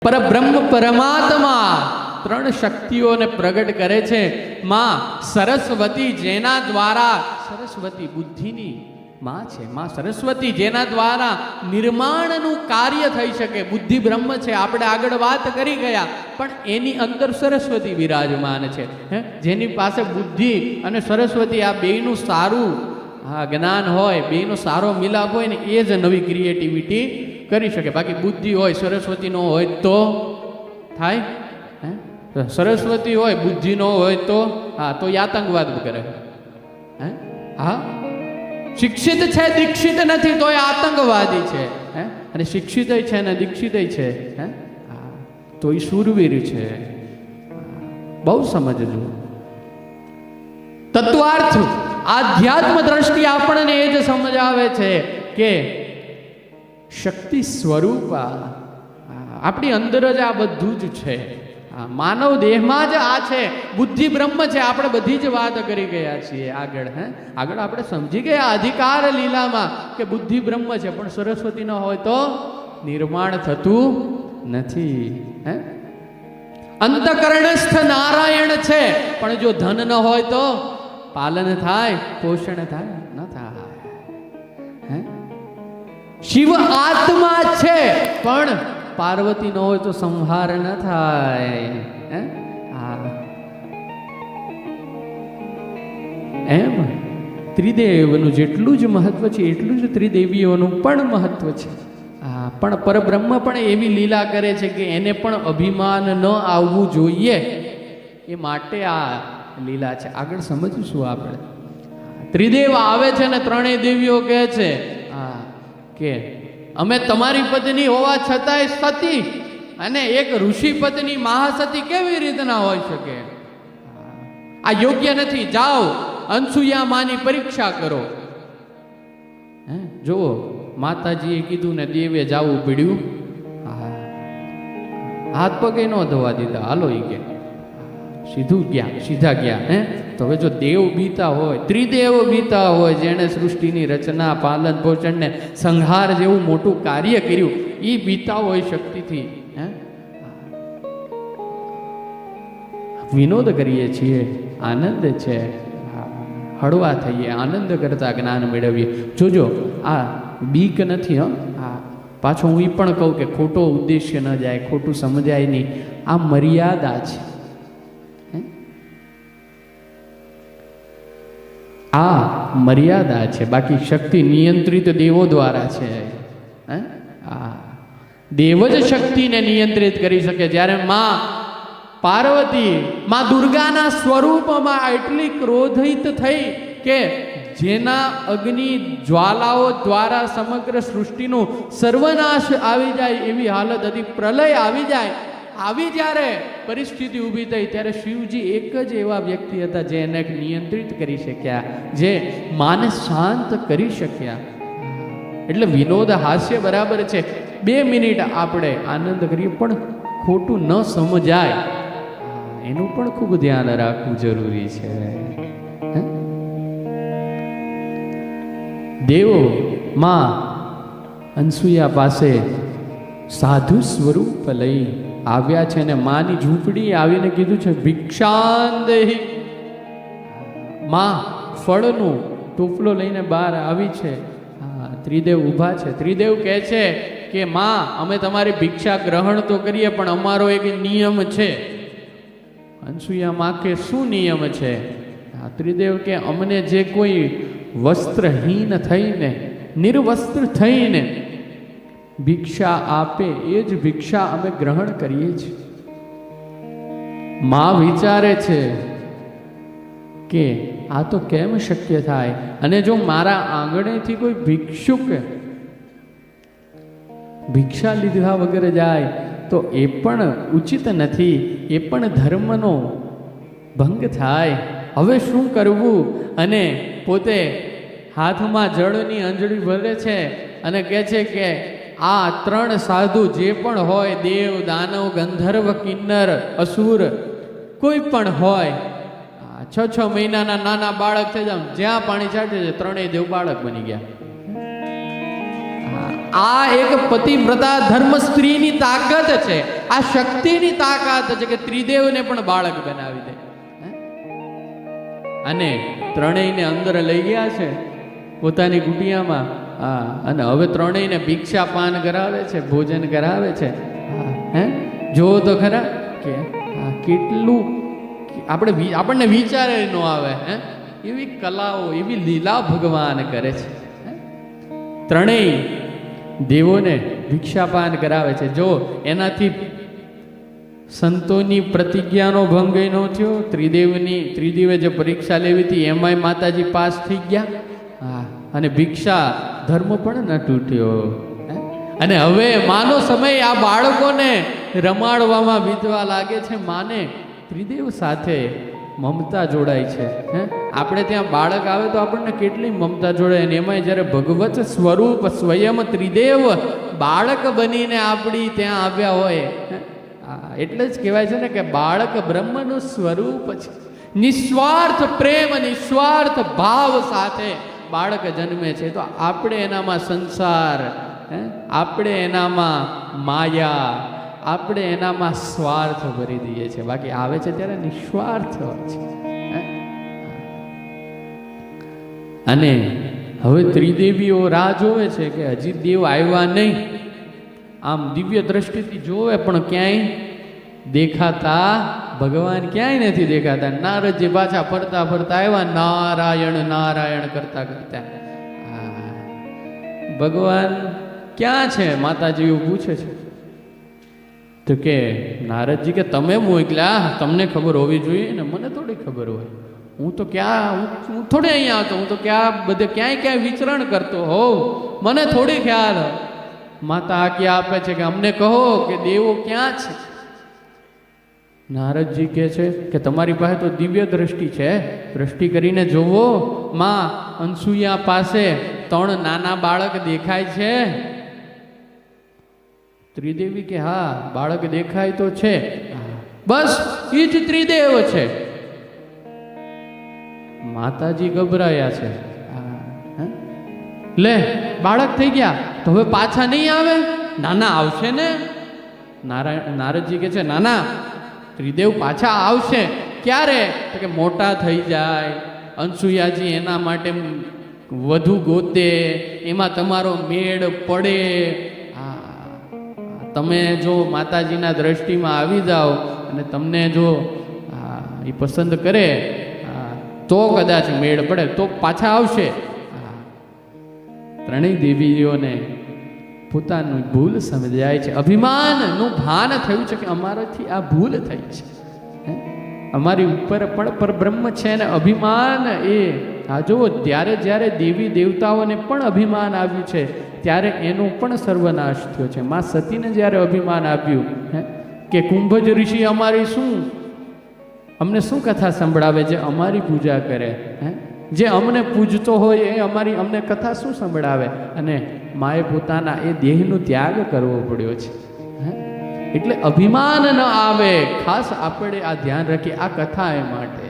પરબ્રહ્મ પરમાત્મા ત્રણ શક્તિઓને પ્રગટ કરે છે. માં સરસ્વતી જેના દ્વારા, સરસ્વતી બુદ્ધિની માં છે, માં સરસ્વતી જેના દ્વારા નિર્માણનું કાર્ય થઈ શકે. બુદ્ધિ બ્રહ્મ છે, આપણે આગળ વાત કરી ગયા, પણ એની અંદર સરસ્વતી વિરાજમાન છે. જેની પાસે બુદ્ધિ અને સરસ્વતી આ બેયનું સારું જ્ઞાન હોય, બેયનો સારો મિલાપ હોય ને, એ જ નવી ક્રિએટિવિટી કરી શકે. બાકી બુદ્ધિ હોય સરસ્વતી નો હોય તો થાય? સરસ્વતી હોય બુદ્ધિ નો હોય તો તો આતંકવાદ કરે. હા, શિક્ષિત છે દીક્ષિત નથી તો એ આતંકવાદી છે. અને શિક્ષિત છે ને દીક્ષિત છે તો એ શૂરવીર છે. બહુ સમજજો. તત્વાર્થ આધ્યાત્મ દ્રષ્ટિ આપણને એ જ સમજાવે છે કે શક્તિ સ્વરૂપ આપણી અંદર જ આ બધું જ છે. માનવ દેહમાં જ આ છે. બુદ્ધિ બ્રહ્મ છે. આપણે બધી જ વાત કરી ગયા છીએ આગળ. આગળ આપણે સમજી ગયા અધિકાર લીલામાં કે બુદ્ધિ બ્રહ્મ છે, પણ સરસ્વતી ન હોય તો નિર્માણ થતું નથી. અંતકરણસ્થ નારાયણ છે, પણ જો ધન ન હોય તો પાલન થાય, પોષણ થાય ન થાય. શિવ આત્મા છે, પણ પાર્વતી ન હોય તો સંહાર ન થાય. એમ ત્રિદેવનું જેટલું જ મહત્વ છે એટલું જ ત્રિદેવીઓનું પણ મહત્વ છે. પણ પરબ્રહ્મ પણ એવી લીલા કરે છે કે એને પણ અભિમાન ન આવવું જોઈએ, એ માટે આ લીલા છે. આગળ સમજીશું આપણે. ત્રિદેવ આવે છે ને ત્રણેય દેવીઓ કહે છે કે અમે તમારી પત્ની હોવા છતાંય સતી અને એક ઋષિ પત્ની મહાસતી કેવી રીતના હોઈ શકે? આ યોગ્ય નથી. જાઓ અનસુયા માની પરીક્ષા કરો. જુઓ, માતાજીએ કીધું ને દેવે જાવું પડ્યું. હાથ પગે ન ધોવા દીધા. હાલો ઈ કે સીધા ગયા. તો હવે જો દેવ બીતા હોય, ત્રિદેવ બીતા હોય, જેણે સૃષ્ટિની રચના, પાલન, પોષણ ને સંહાર જેવું મોટું કાર્ય કર્યું, એ બીતા હોય શક્તિથી. વિનોદ કરીએ છીએ, આનંદ છે, હળવા થઈએ, આનંદ કરતા જ્ઞાન મેળવીએ. જોજો, આ બીક નથી. પાછો હું એ પણ કહું કે ખોટો ઉદ્દેશ્ય ન જાય, ખોટું સમજાય નહીં. આ મર્યાદા છે. આ મર્યાદા છે. બાકી શક્તિ નિયંત્રિત દેવો દ્વારા છે. દેવ જ શક્તિને નિયંત્રિત કરી શકે. જ્યારે માં પાર્વતી, માં દુર્ગાના સ્વરૂપમાં એટલી ક્રોધિત થઈ કે જેના અગ્નિ જ્વાલાઓ દ્વારા સમગ્ર સૃષ્ટિનું સર્વનાશ આવી જાય એવી હાલત હતી, પ્રલય આવી જાય. આવી જ્યારે પરિસ્થિતિ ઊભી થઈ ત્યારે શિવજી એક જ એવા વ્યક્તિ હતા જે એને નિયંત્રિત કરી શક્યા, જે માને શાંત કરી શક્યા. એટલે વિનોદ હાસ્ય બરાબર છે. 2 મિનિટ આપણે આનંદ કરીએ, પણ ખોટું ન સમજાય એનું પણ ખૂબ ધ્યાન રાખવું જરૂરી છે. દેવો માં અનસુયા પાસે સાધુ સ્વરૂપ લઈ આવ્યા છે અને માની ઝૂંપડી આવીને કીધું છે ભિક્ષાંદેહી. માં ફળનું ટોપલો લઈને બહાર આવી છે. ત્રિદેવ ઊભા છે. ત્રિદેવ કહે છે કે માં, અમે તમારી ભિક્ષા ગ્રહણ તો કરીએ, પણ અમારો એક નિયમ છે. અનસુયા માં કે શું નિયમ છે? ત્રિદેવ કે અમને જે કોઈ વસ્ત્રહીન થઈને, નિર્વસ્ત્ર થઈને ભિક્ષા આપે એ જ ભિક્ષા અમે ગ્રહણ કરીએ છીએ. માં વિચારે છે કે આ તો કેમ શક્ય થાય? અને જો મારા આંગણેથી કોઈ ભિક્ષુક ભિક્ષા લીધા વગર જાય તો એ પણ ઉચિત નથી, એ પણ ધર્મનો ભંગ થાય. હવે શું કરવું? અને પોતે હાથમાં જળની અંજળી ભરે છે અને કહે છે કે આ 3 સાધુ જે પણ હોય, દેવ, દાનવ, ગંધર્વ, કિન્નર, અસુર, કોઈ પણ હોય, 6 મહિનાના નાના બાળક થઈ જાવ, જ્યાં પાણી છાંટે છે 3 દેવ બાળક બની ગયા. આ એક પતિવ્રતા ધર્મ સ્ત્રીની તાકાત છે, આ શક્તિની તાકાત છે કે ત્રિદેવને પણ બાળક બનાવી દે. અને ત્રણેયને અંદર લઈ ગયા છે પોતાની કુટિયામાં. અને હવે ત્રણેયને ભિક્ષા પાન કરાવે છે, ભોજન કરાવે છે. હે જો તો ખરા કે કેટલું આપણને વિચારે ન આવે. એવી કલાઓ, એવી લીલા ભગવાન કરે છે. ત્રણેય દેવોને ભિક્ષાપાન કરાવે છે. જો એનાથી સંતોની પ્રતિજ્ઞાનો ભંગ ન થયો. ત્રિદેવે જે પરીક્ષા લેવી હતી એમાંય માતાજી પાસ થઈ ગયા. અને ભિક્ષા ધર્મ પણ ન તૂટ્યો. અને હવે માનો સમય આ બાળકોને રમાડવામાં વીતવા લાગે છે. માને ત્રિદેવ સાથે મમતા જોડાય છે. આપણે ત્યાં બાળક આવે તો આપણને કેટલી મમતા જોડાય. અને એમાં જ્યારે ભગવત સ્વરૂપ સ્વયં ત્રિદેવ બાળક બનીને આપણી ત્યાં આવ્યા હોય, એટલે જ કહેવાય છે ને કે બાળક બ્રહ્મનું સ્વરૂપ છે. નિસ્વાર્થ પ્રેમ, નિસ્વાર્થ ભાવ સાથે બાળક જન્મે છે. તો આપણે એનામાં સંસાર, આપણે એનામાં માયા, આપણે એનામાં સ્વાર્થ ભરી દઈએ છીએ. બાકી આવે છે ત્યારે નિસ્વાર્થ હોય છે. અને હવે ત્રિદેવીઓ રાહ જોવે છે કે હજી દેવ આવ્યા નહીં. આમ દિવ્ય દ્રષ્ટિથી જોવે પણ ક્યાંય દેખાતા ભગવાન ક્યાંય નથી દેખાતા. નારદજી પાછા ફરતા ફરતા આવ્યા, નારાયણ નારાયણ કરતા કરતા. ભગવાન ક્યાં છે? માતાજી એવું પૂછે છે. તો કે નારદજી કે તમે મોકલ્યા, તમને ખબર હોવી જોઈએ ને, મને થોડી ખબર હોય. હું તો હું થોડી અહીંયા આવતો, હું તો બધે ક્યાંય વિચરણ કરતો હોઉં, મને થોડી ખ્યાલ. માતા આજ્ઞા આપે છે કે અમને કહો કે દેવો ક્યાં છે. નારદજી કહે છે કે તમારી પાસે તો દિવ્ય દ્રષ્ટિ છે, દ્રષ્ટિ કરીને જોવો. માં અનસુયા પાસે 3 નાના બાળક દેખાય છે. ત્રિદેવી કે હા, બાળક દેખાય તો છે, બસ એ જ ત્રિદેવ છે. માતાજી ગભરાયા છે. લે બાળક થઈ ગયા તો હવે પાછા નહીં આવે? નાના આવશે ને. નારદજી કે છે નાના ત્રિદેવ પાછા આવશે. ક્યારે? તો કે મોટા થઈ જાય, અનસુયાજી એના માટે વધુ ગોતે, એમાં તમારો મેળ પડે. તમે જો માતાજીના દ્રષ્ટિમાં આવી જાઓ અને તમને જો એ પસંદ કરે તો કદાચ મેળ પડે, તો પાછા આવશે. ત્રણેય દેવીઓને પોતાની ભૂલ સમજાય છે. અભિમાનનું ભાન થયું છે કે અમારાથી આ ભૂલ થઈ છે. અમારી ઉપર પણ પરબ્રહ્મ છે ને અભિમાન એ જુઓ, જ્યારે દેવી દેવતાઓને પણ અભિમાન આવ્યું છે ત્યારે એનો પણ સર્વનાશ થયો છે. માં સતીને જ્યારે અભિમાન આપ્યું કે કુંભજ ઋષિ અમારી અમને શું કથા સંભળાવે, જે અમારી પૂજા કરે, જે અમને પૂજતો હોય એ અમને કથા શું સંભળાવે. અને માએ પોતાના એ દેહનો ત્યાગ કરવો પડ્યો છે. એટલે અભિમાન ન આવે, ખાસ આપણે આ ધ્યાન રાખીએ આ કથા એ માટે.